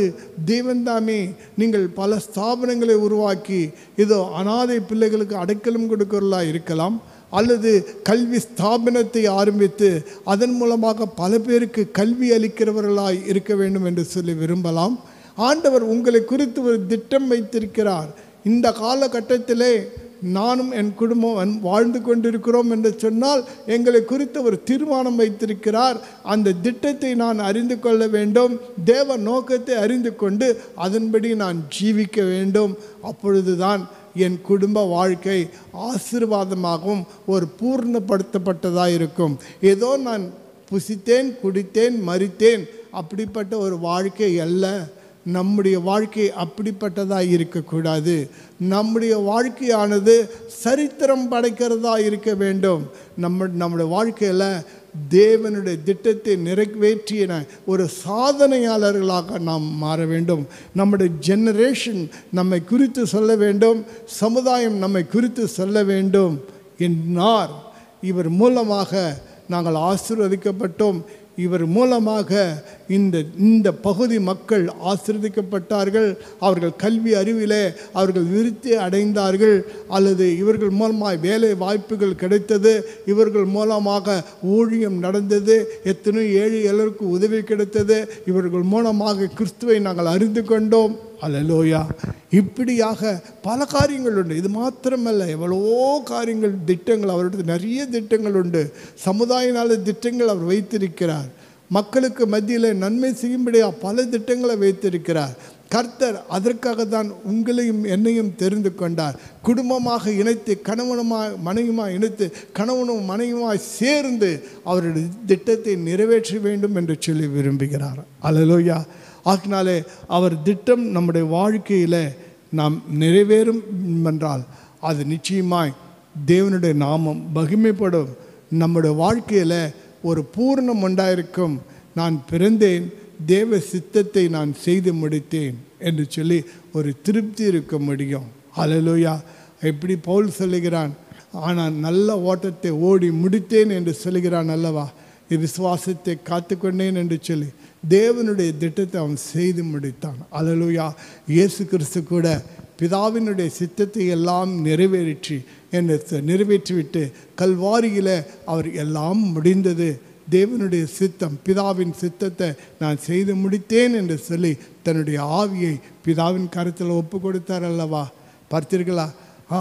தேவன் தாமே நீங்கள் பல ஸ்தாபனங்களை உருவாக்கி இதோ அனாதை பிள்ளைகளுக்கு அடைக்கலம் கொடுக்கிறவர்களாக இருக்கலாம். அல்லது கல்வி ஸ்தாபனத்தை ஆரம்பித்து அதன் மூலமாக பல பேருக்கு கல்வி அளிக்கிறவர்களாய் இருக்க வேண்டும் என்று சொல்லி விரும்பலாம். ஆண்டவர் உங்களை குறித்து ஒரு திட்டம் வைத்திருக்கிறார். இந்த காலகட்டத்திலே நானும் என் குடும்பம் வாழ்ந்து கொண்டிருக்கிறோம் என்று சொன்னால் எங்களை குறித்து ஒரு தீர்மானம் வைத்திருக்கிறார். அந்த திட்டத்தை நான் அறிந்து கொள்ள வேண்டும். தேவ நோக்கத்தை அறிந்து கொண்டு அதன்படி நான் ஜீவிக்க வேண்டும். அப்பொழுதுதான் என் குடும்ப வாழ்க்கை ஆசீர்வாதமாகவும் ஒரு பூர்ணப்படுத்தப்பட்டதாக இருக்கும். ஏதோ நான் புசித்தேன், குடித்தேன், மரித்தேன் அப்படிப்பட்ட ஒரு வாழ்க்கை அல்ல. நம்முடைய வாழ்க்கை அப்படிப்பட்டதாக இருக்கக்கூடாது. நம்முடைய வாழ்க்கையானது சரித்திரம் படைக்கிறதா இருக்க வேண்டும். நம்முடைய வாழ்க்கையில் தேவனுடைய திட்டத்தை நிறைவேற்றின ஒரு சாதனையாளர்களாக நாம் மாற வேண்டும். நம்முடைய ஜெனரேஷன் நம்மை குறித்து சொல்ல வேண்டும், சமுதாயம் நம்மை குறித்து சொல்ல வேண்டும். என்னார் இவர் மூலமாக நாங்கள் ஆசீர்வதிக்கப்பட்டோம், இவர் மூலமாக இந்த பகுதி மக்கள் ஆசீர்வதிக்கப்பட்டார்கள், அவர்கள் கல்வி அறிவிலே அவர்கள் விருத்தி அடைந்தார்கள், அல்லது இவர்கள் மூலமாக வேலை வாய்ப்புகள் கிடைத்தது, இவர்கள் மூலமாக ஊழியம் நடந்தது, எத்தனை ஏழை எல்லோருக்கு உதவி கிடைத்தது, இவர்கள் மூலமாக கிறிஸ்துவை நாங்கள் அறிந்து கொண்டோம். அல்லேலூயா. இப்படியாக பல காரியங்கள் உண்டு. இது மாத்திரமல்ல, எவ்வளவோ காரியங்கள், திட்டங்கள், அவருடைய நிறைய திட்டங்கள் உண்டு. சமுதாய நல திட்டங்கள் அவர் வைத்திருக்கிறார். மக்களுக்கு மத்தியில் நன்மை செய்யும்படியாக பல திட்டங்களை வைத்திருக்கிறார். கர்த்தர் அதற்காக தான் உங்களையும் என்னையும் தெரிந்து கொண்டார். குடும்பமாக இணைத்து, கணவனுமாய் மனைவியுமாய் இணைத்து, கணவனும் மனைவியுமாய் சேர்ந்து அவருடைய திட்டத்தை நிறைவேற்ற வேண்டும் என்று சொல்லி விரும்புகிறார். அல்லேலூயா. ஆகினாலே அவர் திட்டம் நம்முடைய வாழ்க்கையில் நாம் நிறைவேறும் என்றால் அது நிச்சயமாய் தேவனுடைய நாமம் மகிமைப்படும். நம்முடைய வாழ்க்கையில் ஒரு பூர்ணம் உண்டாயிருக்கும். நான் பிறந்தேன், தேவ சித்தத்தை நான் செய்து முடித்தேன் என்று சொல்லி ஒரு திருப்தி இருக்க முடியும். அல்லேலூயா. எப்படி பவுல் சொல்லுகிறான், ஆனால் நல்ல ஓட்டத்தை ஓடி முடித்தேன் என்று சொல்லுகிறான் அல்லவா. விசுவாசத்தை காத்து கொண்டேன் என்று சொல்லி தேவனுடைய திட்டத்தை அவன் செய்து முடித்தான். அல்லேலூயா. இயேசு கிறிஸ்து கூட பிதாவினுடைய சித்தத்தை எல்லாம் நிறைவேற்றிவிட்டு கல்வாரியில் அவர் எல்லாம் முடிந்தது, தேவனுடைய சித்தம், பிதாவின் சித்தத்தை நான் செய்து முடித்தேன் என்று சொல்லி தன்னுடைய ஆவியை பிதாவின் கருத்தில் ஒப்பு கொடுத்தார் அல்லவா. பார்த்தீர்களா?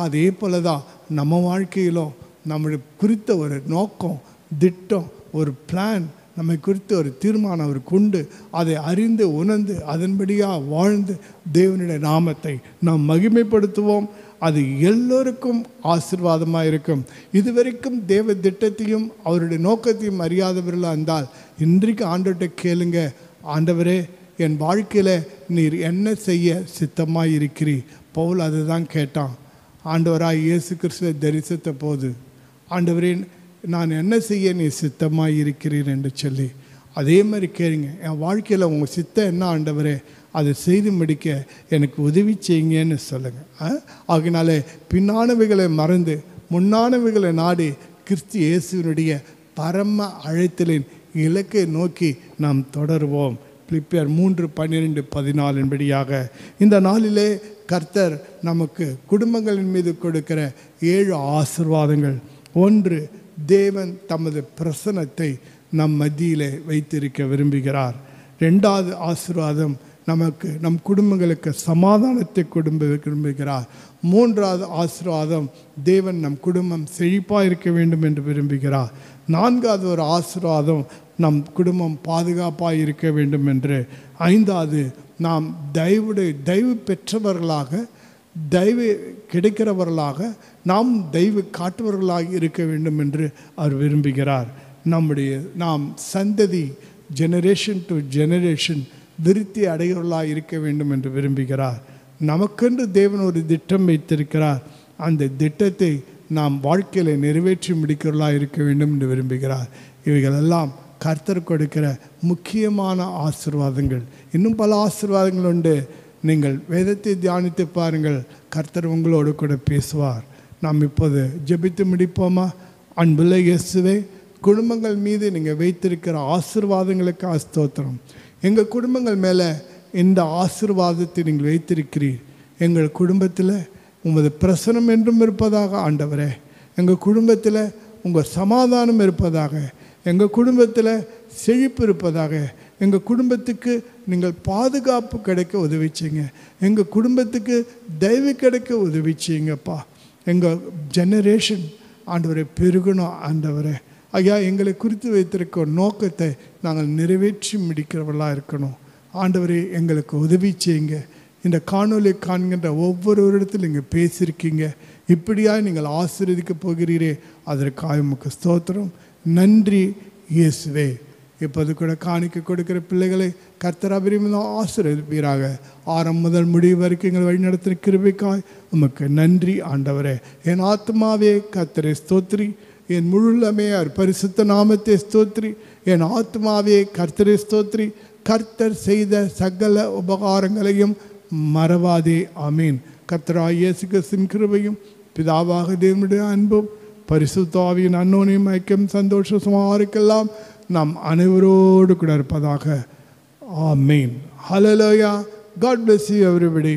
அதே போல தான் நம்ம வாழ்க்கையிலும் நம்முடைய குறித்த ஒரு நோக்கம், திட்டம், ஒரு பிளான், நம்மை குறித்து ஒரு தீர்மானம் அவர் கொண்டு அதை அறிந்து உணர்ந்து அதன்படியாக வாழ்ந்து தேவனுடைய நாமத்தை நாம் மகிமைப்படுத்துவோம். அது எல்லோருக்கும் ஆசீர்வாதமாக இருக்கும். இதுவரைக்கும் தேவ திட்டத்தையும் அவருடைய நோக்கத்தையும் அறியாதவர்களாக இருந்தால் இன்றைக்கு ஆண்டவர்கிட்ட கேளுங்க, ஆண்டவரே என் வாழ்க்கையில் நீர் என்ன செய்ய சித்தமாக இருக்கிறீர். பவுல் அதுதான் கேட்டான். ஆண்டவராக இயேசு கிறிஸ்துவை தரிசித்த போது, ஆண்டவரே நான் என்ன செய்ய நீ சித்தமாக இருக்கிறீர் என்று சொல்லி அதே மாதிரி கேளுங்க. என் வாழ்க்கையில் உங்கள் சித்தம் என்ன ஆண்டவரே, அதை செய்து முடிக்க எனக்கு உதவி செய்யுங்கன்னு சொல்லுங்கள். ஆகினாலே பின்னானவைகளை மறந்து முன்னானவைகளை நாடி கிறிஸ்து இயேசுவினுடைய பரம அழைத்தலின் இலக்கை நோக்கி நாம் தொடருவோம். பிலிப்பியர் 3:12-14 படியாக இந்த நாளிலே கர்த்தர் நமக்கு குடும்பங்களின் மீது கொடுக்கிற 7 ஆசீர்வாதங்கள். 1, தேவன் தமது பிரசன்னத்தை நம் மத்தியிலே வைத்திருக்க விரும்புகிறார். 2வது ஆசீர்வாதம், நமக்கு நம் குடும்பங்களுக்கு சமாதானத்தை விரும்புகிறார். 3வது ஆசீர்வாதம், தேவன் நம் குடும்பம் செழிப்பாக இருக்க வேண்டும் என்று விரும்புகிறார். 4வது ஒரு ஆசீர்வாதம், நம் குடும்பம் பாதுகாப்பாக இருக்க வேண்டும் என்று. 5வது, நாம் தயவு பெற்றவர்களாக, தயவு கிடைக்கிறவர்களாக, நாம் தயவு காட்டுவர்களாக இருக்க வேண்டும் என்று அவர் விரும்புகிறார். நாம் சந்ததி ஜெனரேஷன் டு ஜெனரேஷன் விருத்தி அடைகிறவர்களாக இருக்க வேண்டும் என்று விரும்புகிறார். நமக்கென்று தேவன் ஒரு திட்டம் வைத்திருக்கிறார். அந்த திட்டத்தை நாம் வாழ்க்கையில் நிறைவேற்றி முடிக்கிறவர்களாக இருக்க வேண்டும் என்று விரும்புகிறார். இவைகளெல்லாம் கர்த்தர் கொடுக்கிற முக்கியமான ஆசீர்வாதங்கள். இன்னும் பல ஆசீர்வாதங்கள் உண்டு. நீங்கள் வேதத்தை தியானித்து பாருங்கள், கர்த்தர் உங்களோடு கூட பேசுவார். நாம் இப்போது ஜெபித்து முடிப்போமா? அன்புள்ள இயேசுவே, குடும்பங்கள் மீது நீங்கள் வைத்திருக்கிற ஆசீர்வாதங்களுக்கு ஸ்தோத்திரம். எங்கள் குடும்பங்கள் மேலே இந்த ஆசீர்வாதத்தை நீங்கள் வைத்திருக்கிறீர். எங்கள் குடும்பத்தில் உமது பிரசனம் என்றும் இருப்பதாக ஆண்டவரே. எங்கள் குடும்பத்தில் உங்கள் சமாதானம் இருப்பதாக. எங்கள் குடும்பத்தில் செழிப்பு இருப்பதாக. எங்கள் குடும்பத்துக்கு நீங்கள் பாதுகாப்பு கிடைக்க உதவிச்சிங்க. எங்கள் குடும்பத்துக்கு தயவு கிடைக்க உதவிச்சிங்கப்பா. எங்கள் ஜெனரேஷன் ஆண்டவரை பெருகணும் ஆண்டவரே. ஐயா, எங்களை குறித்து வைத்திருக்க நோக்கத்தை நாங்கள் நிறைவேற்றி முடிக்கிறவர்களாக இருக்கணும் ஆண்டவரே. எங்களுக்கு உதவி செய்யுங்க. இந்த காணொலி காண்கின்ற ஒவ்வொருவரிடத்தில் நீங்கள் பேசியிருக்கீங்க. இப்படியாக நீங்கள் ஆசீர்வதிக்க போகிறீரே, அதற்காக உமக்கு ஸ்தோத்திரம். நன்றி இயேசுவே. இப்போது கூட காணிக்க கொடுக்கிற பிள்ளைகளை கர்த்தர் அபிரிமமாக ஆசீர்வதிப்பீராக. ஆரம்பம் முதல் முடிவு வரைக்கும் எங்களை வழிநடத்தின கிருபைக்காய் உமக்கு நன்றி ஆண்டவரே. என் ஆத்மாவே கர்த்தரை ஸ்தோத்திரி, என் முழுமே அவர் பரிசுத்த நாமத்தை ஸ்தோத்திரி. என் ஆத்மாவே கர்த்தரை ஸ்தோத்திரி, கர்த்தர் செய்த சகல உபகாரங்களையும் மறவாதே. ஆமீன். கர்த்தராகிய இயேசு கிறிஸ்துவின் கிருபையும் பிதாவாக தேவனுடைய அன்பும் பரிசுத்த ஆவியின் அன்யோன்யம் ஐக்கியம் சந்தோஷமாக இருக்கலாம் நாம் அனைவரோடு கூட இருப்பதாக. ஆமீன். ஹல்லேலூயா. God bless you everybody.